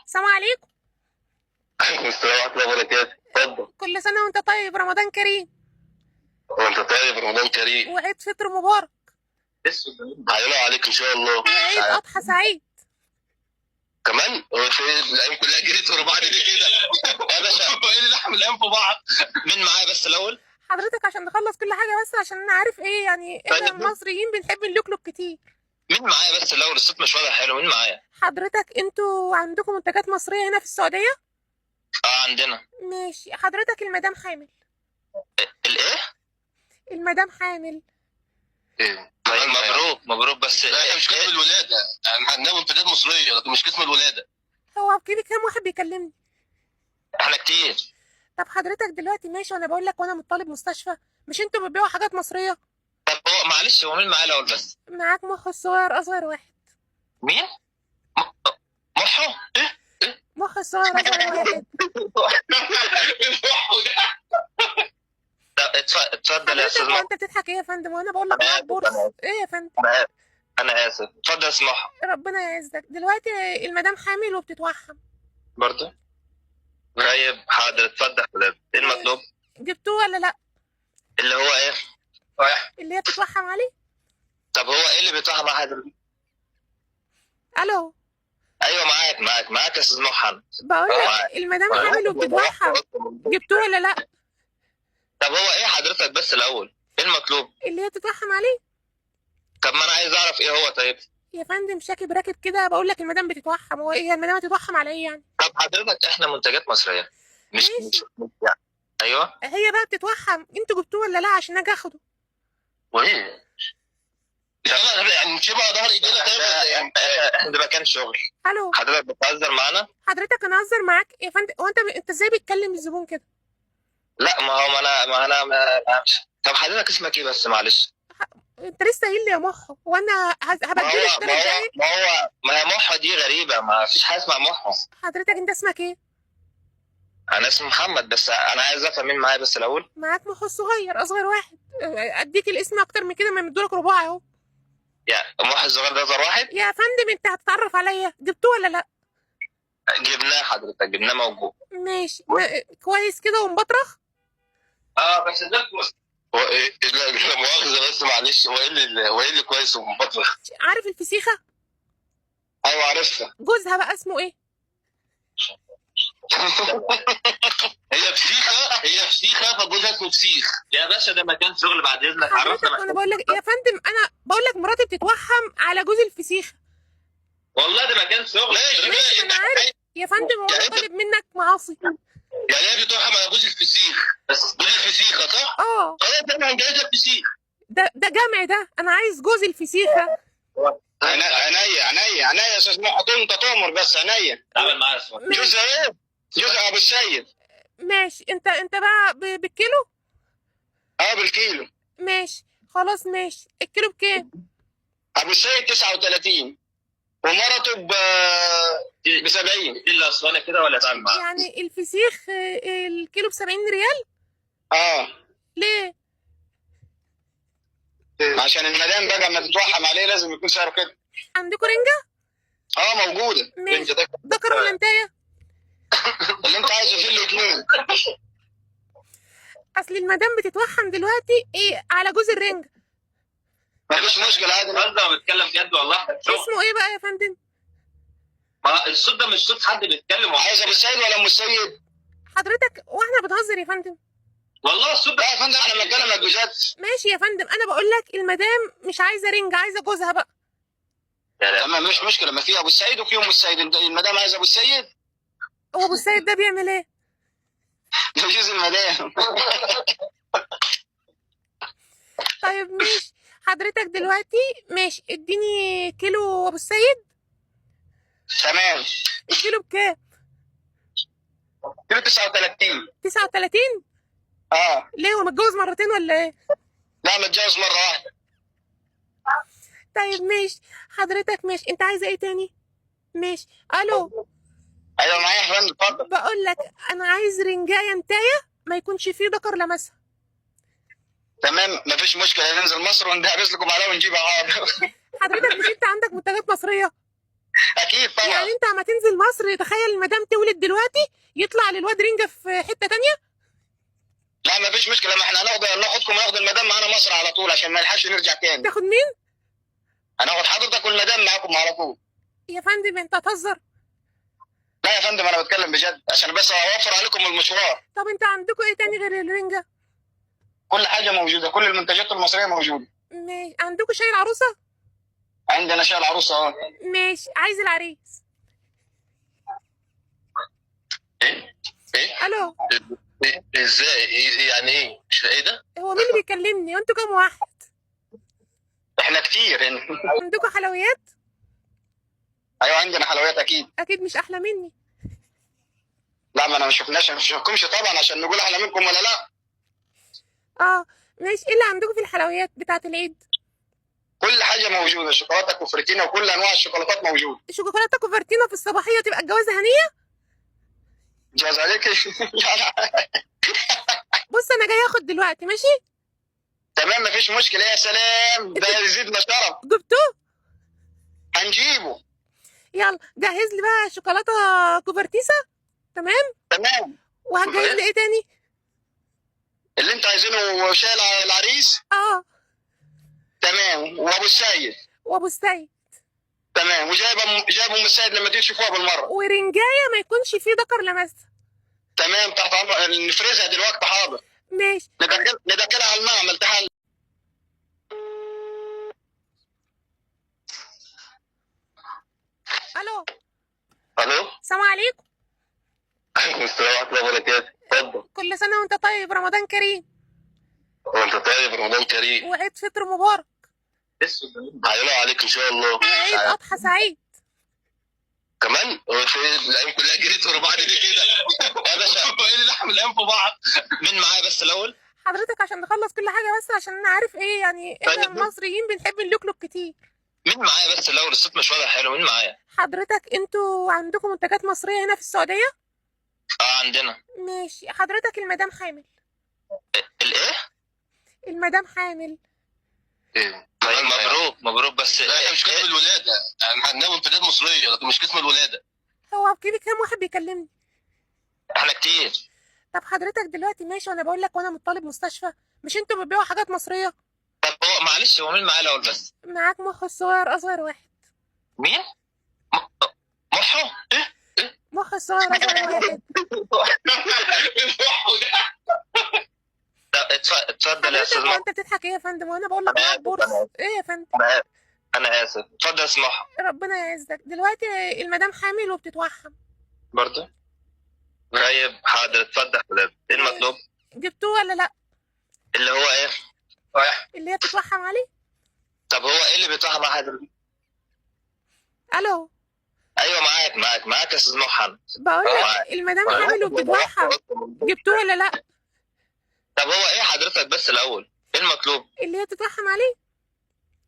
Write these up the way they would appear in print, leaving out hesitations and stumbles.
السلام عليكم. السلام ورحمة الله وبركاته. اتفضل. كل سنة وانت طيب، رمضان كريم. وانت طيب، رمضان كريم. وعيد فطر مبارك. علينا وعليك ان شاء الله. وعيد أضحى سعيد. كمان هو في الايام كلها جريت ورا بعض ليه كده؟ يا باشا ايه اللي لحم الايام في بعض؟ مين معايا بس الاول؟ حضرتك عشان نخلص كل حاجة، بس عشان انا عارف ايه يعني، احنا طيب. المصريين بنحب نلوكلوك كتير. مين معايا بس الاول؟ الصوت مش واضح حلو. مين معايا؟ حضرتك انتوا عندكم منتجات مصرية هنا في السعودية؟ عندنا. ماشي. حضرتك المدام حامل. الايه؟ المدام حامل. ايه؟ طيب مبروك مبروك. بس لا هي مش قسم الولاده، عندنا منتجات مصريه لكن مش قسم الولاده. هو كده كام واحد بيكلمني؟ احنا كتير. طب حضرتك دلوقتي ماشي، وانا بقول لك وانا من طالب مستشفى، مش انتوا بتبيعوا حاجات مصرية؟ طب هو معلش، هو مين معايا الاول بس؟ معاك محو الصغير اصغر واحد. مين؟ محو؟ ايه؟ محو الصغير اصغر واحد. اتفضل يا استاذ حضرتك محو. وانت بتضحك ايه يا فندم؟ وانا بقول لك معاك بورس ايه يا فندم؟ انا اسف. اتفضل يا استاذ محو. ربنا يعزك. دلوقتي المدام حامل وبتتوحم. برضه؟ طيب حاضر. اتفضل حضرتك. ايه المطلوب؟ جبتوه ولا لا؟ اللي هو ايه؟ واحد. اللي هي بتتوحم عليه. طب هو ايه اللي بيتوحم مع حضرتك؟ الو. ايوه معاك يا استاذ محمد. بقول لك المدام حامل وبتتوحم. جبتوه ولا لا؟ طب هو ايه حضرتك بس الاول؟ ايه المطلوب؟ اللي هي بتتوحم عليه. طب ما انا عايز اعرف ايه هو. طيب يا فندم شاكب راكب كده، بقول لك المدام بتتوحم. هو ايه المدام هتتوحم على ايه يعني؟ طب حضرتك احنا منتجات مصريه مش ماشي. يعني. ايوه. هي بقى بتتوحم، انتوا جبتوه ولا لا عشان اجي اخده؟ وايه؟ يعني مش بقى ظهر ايدينا. طيب احنا ده مكان شغل. الو. حضرتك بتهزر معانا؟ حضرتك انا اهزر معاك يا فندم؟ هو انت ازاي بتكلم الزبون كده؟ لا ما هو ما انا طب حضرتك اسمك ايه بس معلش؟ انت لسه قايل لي يا محو، وانا هبدلك 3 دقايق؟ ما هي محو دي غريبه، ما فيش حاجه اسمها محو. حضرتك انت اسمك ايه؟ انا اسمي محمد، بس انا عايز افهم مين معايا بس الاول. معاك محو الصغير اصغر واحد. اديك الاسم اكتر من كده، ما يمدولك رباعي اهو. يعني محو الصغير ده اصغر واحد؟ يا فندم انت هتتعرف عليا، جبتوه ولا لا؟ جبناه حضرتك، جبناه موجود. ماشي. كويس كده ومبطرخ. بس ده كويس. هو ايه؟ لا مؤاخذه بس معلش، هو ايه اللي كويس ومبطل؟ عارف الفسيخه؟ ايوه عارفها. جوزها بقى اسمه ايه؟ هي فسيخه فجوزها اسمه فسيخ. يا باشا ده مكان شغل، بعد اذنك حضرتك انا بقول لك يا فندم، انا بقول لك مراتي بتتوحم على جوز الفسيخه. والله ده مكان شغل. ماشي انا عارف يا فندم، هو انا طالب منك معاصي؟ يعني هي بتوحم على جوز الفسيخ، بس جوز الفسيخه صح؟ اه. خلاص انا هنجهز لك فسيخ. ده جمع ده، انا عايز جوز الفسيخه. عينيا يا استاذ محمود، انت تؤمر بس. عينيا. تعمل معايا جوز ايه؟ جوز ابو السيد. ماشي. انت بقى بالكيلو؟ بالكيلو. ماشي خلاص. ماشي. الكيلو بكام؟ ابو السيد 39 ومرته ب 70. الا اصلا كده ولا تعمل معايا؟ يعني الفسيخ الكيلو ب70 ريال؟ ليه؟ عشان المدام بقى ما تتوحم عليه لازم يكون سعره كده. عندكم رنجه؟ موجوده. ماشي. ذكر ولا انتايه؟ اللي انت عايزه فيه الاثنين. اصل المدام بتتوحم دلوقتي ايه على جوز الرنجه. مفيش مشكله عادي. انا بتكلم جد والله. اسمه ايه بقى يا فندم؟ ما الصوت ده مش صوت حد بيتكلم. عايز ابو السيد ولا ام السيد؟ حضرتك واحنا بنهزر يا فندم؟ والله الصوت ده يا فندم احنا بنتكلم بجد. ماشي يا فندم، انا بقول لك المدام مش عايزه رنجه، عايزه جوزها بقى. تمام مش مشكله، ما في ابو السيد وفي ام السيد. المدام عايزه ابو السيد. هو ابو السيد ده بيعمل ايه؟ ده جوز المدام. طيب ماشي. حضرتك دلوقتي ماشي، اديني كيلو ابو السيد. تمام. الكيلو بكام؟ كيلو 39. 39؟ ليه، هو متجوز مرتين ولا ايه؟ لا متجوز مره واحده. طيب ماشي. حضرتك ماشي، انت عايزه ايه تاني؟ ماشي. الو. ايوه معايا يا فندم اتفضل. بقول لك انا عايز رنجايه انتايه ما يكونش فيه ذكر لمسها. تمام مفيش مشكله، ننزل مصر وندهبس لكم عليها ونجيبها. حضرتك مش انت عندك منتجات مصريه؟ اكيد طبعا. يعني انت اما تنزل مصر تخيل المدام تولد دلوقتي يطلع للواد رنجة في حتة تانية. لا ما فيش مشكله، ما احنا ناخدكم وناخد المدام معانا مصر على طول عشان ما نلحقش نرجع تاني. تاخد مين؟ هناخد حضرتك والمدام معاكم على طول. يا فندم انت هتهزر. لا يا فندم انا بتكلم بجد عشان بس اوفر عليكم المشوار. طب انت عندكم ايه تاني غير الرنجة؟ كل حاجه موجوده، كل المنتجات المصريه موجوده. ماشي. عندكم شاي العروسة؟ عندنا شاي العروسه اه. ماشي. عايز العريس. ايه ايه الو. ازاي يعني ايه؟ مش ايه ده؟ هو مين اللي بيكلمني؟ وانتوا كام واحد؟ احنا كتير هنا. عندكم حلويات؟ ايوه عندنا حلويات اكيد. اكيد مش احلى مني. لا ما انا ما شفناكمش طبعا عشان نقول احلى منكم ولا لا. اه ماشي. ايه اللي عندكم في الحلويات بتاعت العيد؟ كل حاجه موجوده، شوكولاته كوفرتينا وكل انواع الشوكولاتات موجوده. شوكولاته كوفرتينا في الصباحيه تبقى الجوازه هنيه. جاز عليك. لا لا. بص انا جاي اخد دلوقتي. ماشي تمام مفيش مشكله. يا سلام ده يزيدنا شرف. جبتوه؟ هنجيبه. يلا جهز لي بقى شوكولاته كوفرتيسا. تمام. تمام. وهتجهز لي ايه تاني؟ اللي انت عايزينه شاي العريس. اه. تمام وابو السيد. وابو السيد. تمام جايب ام السيد لما تيجي تشوفوها بالمره. ورنجايه ما يكونش فيه ذكر لمسها. تمام تحت امر. نفرزها دلوقتي حاضر. ماشي. ندخلها على المعمل تحت. الو. الو. السلام عليكم. السلام عليكم ورحمه الله وبركاته. اتفضل. كل سنه وانت طيب. رمضان كريم. وانت طيب. رمضان كريم. وعيد فطر مبارك. هيقولوا عليك ان شاء الله. وعيد اضحى سعيد. كمان هو في الايام كلها جريت ورا بعض ليه كده؟ يا باشا هو ايه اللي لحم الايام في بعض؟ مين معايا بس الاول؟ حضرتك عشان نخلص كل حاجه بس عشان انا عارف ايه يعني احنا طيب. المصريين بنحب نلوكلوك كتير. مين معايا بس الاول؟ الصوت مش واضح حلو. مين معايا؟ حضرتك انتوا عندكم منتجات مصريه هنا في السعوديه؟ اه عندنا. ماشي. حضرتك المدام حامل. الايه؟ المدام حامل. ايه طيب مبروك مبروك. بس لا مش قسم الولاده، يعني عندنا منتجات مصريه لكن مش قسم الولاده. هو كده كام واحد بيكلمني؟ احنا كتير. طب حضرتك دلوقتي ماشي وانا بقول لك وانا من طالب مستشفى مش انتوا بتبيعوا حاجات مصريه؟ طب هو معلش هو مين معايا الاول بس؟ معاك مخ الصغير اصغر واحد. مين؟ محو؟ ايه؟ مخ الصغير اصغر واحد. محو ده. اتفضل يا حضرتك استاذ هو محو. انت بتضحك ايه يا فندم وانا بقول لك معاك بورس؟ ايه يا فندم؟ انا اسف. اتفضل يا استاذ محو. ربنا يعزك. دلوقتي المدام حامل وبتتوحم. برضه؟ طيب حاضر. اتفضل حضرتك. ايه المطلوب؟ جبتوه ولا لا؟ اللي هو ايه؟ رايح. اللي هي بتتوحم عليه. طب هو ايه اللي بيطلع مع حضرتك؟ الو. ايوه معاك يا استاذ محمد. بقول لك المدام حامل وبتتوحم. جبتوه ولا لا؟ طب هو ايه حضرتك بس الاول؟ ايه المطلوب؟ اللي هي بتتوحم عليه.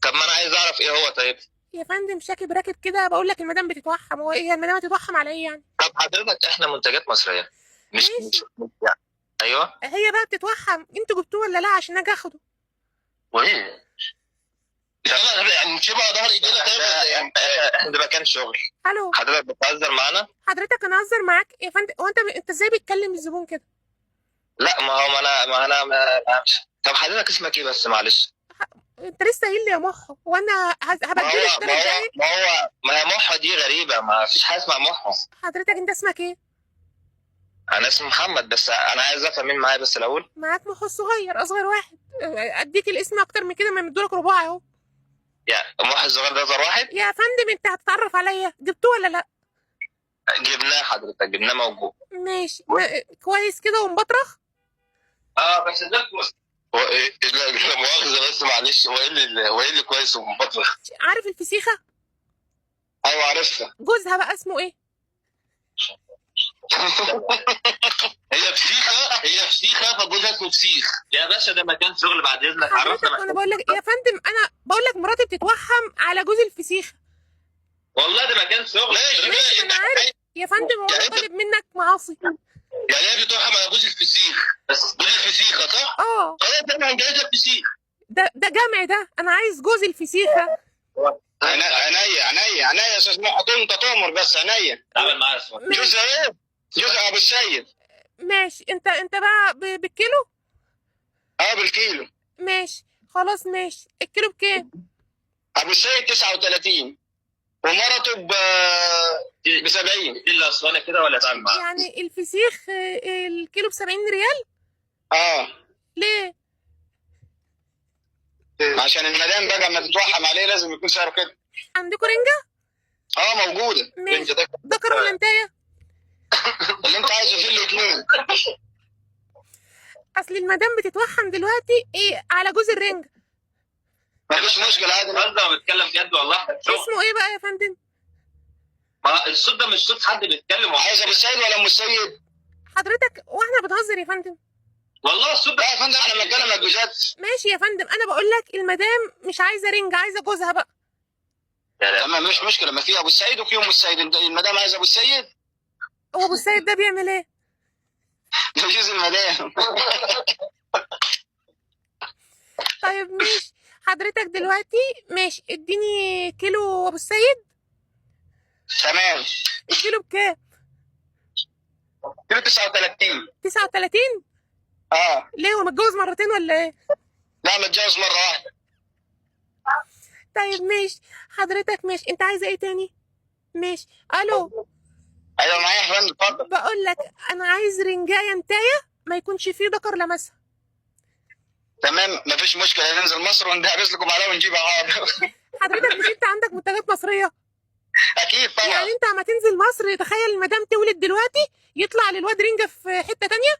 طب ما انا عايز اعرف ايه هو. طيب يا فندم شاكب راكب كده بقول لك المدام بتتوحم. هو ايه المدام هتتوحم على ايه يعني؟ طب حضرتك احنا منتجات مصريه مش ماشي. يعني. ايوه. هي بقى بتتوحم. انتوا جبتوه ولا لا عشان اجي اخده؟ وايه؟ يعني مش بقى ظهر ايدينا طيب ولا ايه؟ احنا ده مكان شغل. الو. حضرتك بتهزر معانا؟ حضرتك انا اهزر معاك يا فندم؟ هو انت ازاي بتكلم الزبون كده؟ لا ما انا طب حضرتك اسمك ايه بس معلش؟ انت لسه قايل لي يا محو وانا هبدلك 3 دقايق. ما هي محو دي غريبه. ما فيش حاجه اسمها محو. حضرتك انت اسمك ايه؟ انا اسمي محمد بس انا عايز افهم مين معايا بس الاول. معاك محو الصغير اصغر واحد. اديك الاسم اكتر من كده ما يمدولك رباعي اهو. يعني محو الصغير ده اصغر واحد؟ يا فندم انت هتتعرف عليا. جبتوه ولا لا؟ جبناه حضرتك. جبناه موجود. ماشي. كويس كده ومبطرخ. بس ده كويس. هو ايه؟ لا مؤاخذه بس معلش. هو ايه اللي كويس ومبطرخ؟ عارف الفسيخه؟ ايوه عارفها. جوزها بقى اسمه ايه؟ هي فسيخه فجوزها اسمه فسيخ. يا باشا ده مكان شغل بعد اذنك. حضرتك انا بقول لك يا فندم انا بقول لك مراتي بتتوحم على جوز الفسيخه. والله ده مكان شغل. ماشي انا عارف يا فندم. هو انا طالب منك معاصي؟ يعني هي بتوحم على جوز الفسيخ بس جوز الفسيخه صح؟ اه. خلاص انا هنجهز الفسيخ. ده جمع ده. انا عايز جوز الفسيخه. عينيا يا استاذ محي، انت تؤمر بس عينيا. تعمل معايا جزء ايه؟ جزء ابو السيد. ماشي. انت بقى بالكيلو؟ اه بالكيلو. ماشي خلاص ماشي. الكيلو بكام؟ ابو السيد 39 ومرته ب 70. الا اصلا كده ولا تعمل معايا؟ يعني الفسيخ الكيلو ب70 ريال؟ اه. ليه؟ عشان المدام بقى ما تتوحم عليه لازم يكون سعره كده. عندكم رنجة؟ اه موجودة. ماشي. ذكر ولا انتايه؟ اللي انت عايزه فيه الاثنين. اصل المدام بتتوحم دلوقتي على جوز الرنجة. مفيش مشكلة عادي. انا بتكلم بجد والله. اسمه ايه بقى يا فندم؟ ما الصوت ده مش صوت حد بيتكلم. عايز ابو السيد ولا ام السيد؟ حضرتك واحنا بنهزر يا فندم؟ والله الصوت ده لا يا فندم احنا بنتكلم بجد. ماشي يا فندم، انا بقول لك المدام مش عايزه رنجة، عايزه جوزها بقى. تمام مش مشكلة، ما في ابو السيد وفي ام السيد. انت المدام عايزه ابو السيد؟ هو ابو السيد ده بيعمل ايه؟ ده جوز المدام. طيب ماشي. حضرتك دلوقتي ماشي، اديني كيلو ابو السيد. تمام. الكيلو بكام؟ كيلو 39. 39؟ اه. ليه، هو متجوز مرتين ولا ايه؟ لا متجوز مرة واحدة. طيب ماشي. حضرتك ماشي، انت عايزه ايه تاني؟ ماشي. الو. ايوه معايا يا فندم اتفضل. بقول لك انا عايز رنجايه انتايه ما يكونش فيه ذكر لمسها. تمام مفيش مشكلة، ننزل مصر وندهرس لكم عليها ونجيبها. حاضر. حضرتك مش انت عندك منتجات مصريه؟ اكيد طبعا. يعني انت اما تنزل مصر تخيل المدام تولد دلوقتي يطلع للواد رنجه في حته تانية؟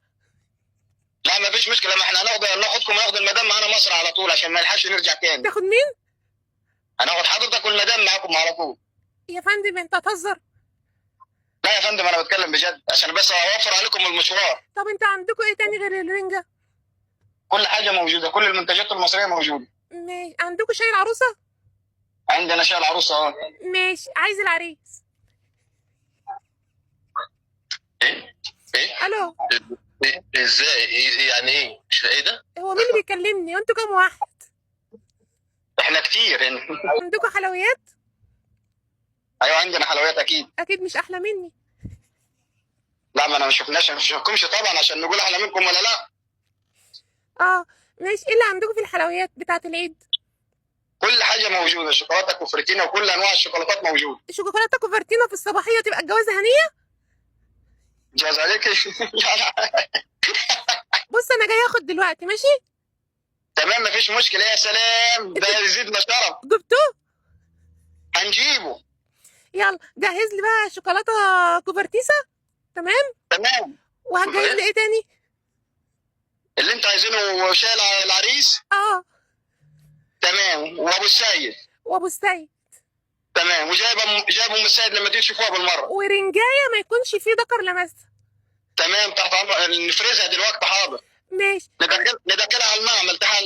لا مفيش مشكلة، ما احنا ناخدكم وناخد المدام معانا مصر على طول عشان ما نلحقش نرجع تاني. تاخد مين؟ هناخد حضرتك والمدام معاكم على طول. يا فندم انت هتهزر. لا يا فندم انا بتكلم بجد عشان بس اوفر عليكم المشوار. طب انت عندكم ايه تاني غير الرنجه؟ كل حاجة موجودة، كل المنتجات المصرية موجودة. ماشي. عندكم شاي العروسه؟ عندنا شاي العروسة اه. ماشي. عايز العريس. ايه؟ الو. ازاي؟ يعني ايه؟ مش ايه ده؟ هو مين اللي بيكلمني وانتوا كام واحد؟ احنا كتير هنا. عندكم حلويات؟ ايوه عندنا حلويات اكيد. اكيد مش احلى مني. لا ما انا ما شفناكمش طبعا عشان نقول احلى منكم ولا لا. اه ماشي. ايه اللي عندكم في الحلويات بتاعه العيد؟ كل حاجه موجوده، شوكولاته كوفرتينا وكل انواع الشوكولاتات موجوده. شوكولاته كوفرتينا في الصباحيه تبقى الجوازه هنيه؟ جاز عليك. بص انا جاي اخد دلوقتي. ماشي تمام مفيش مشكله. يا سلام ده يزيدنا شرف. جبتوه؟ هنجيبه. يلا جهز لي بقى شوكولاته كوفرتيسا. تمام. تمام. وهتجهز لي ايه تاني؟ اللي انت عايزينه شاي العريس. اه. تمام وابو السيد. وابو السيد. تمام وجايب ام السيد لما تيجي تشوفوها بالمره. ورنجايه ما يكونش فيه ذكر لمسها. تمام تحت امر، نفرزها دلوقتي حاضر. ماشي. ندخلها على المعمل تحت.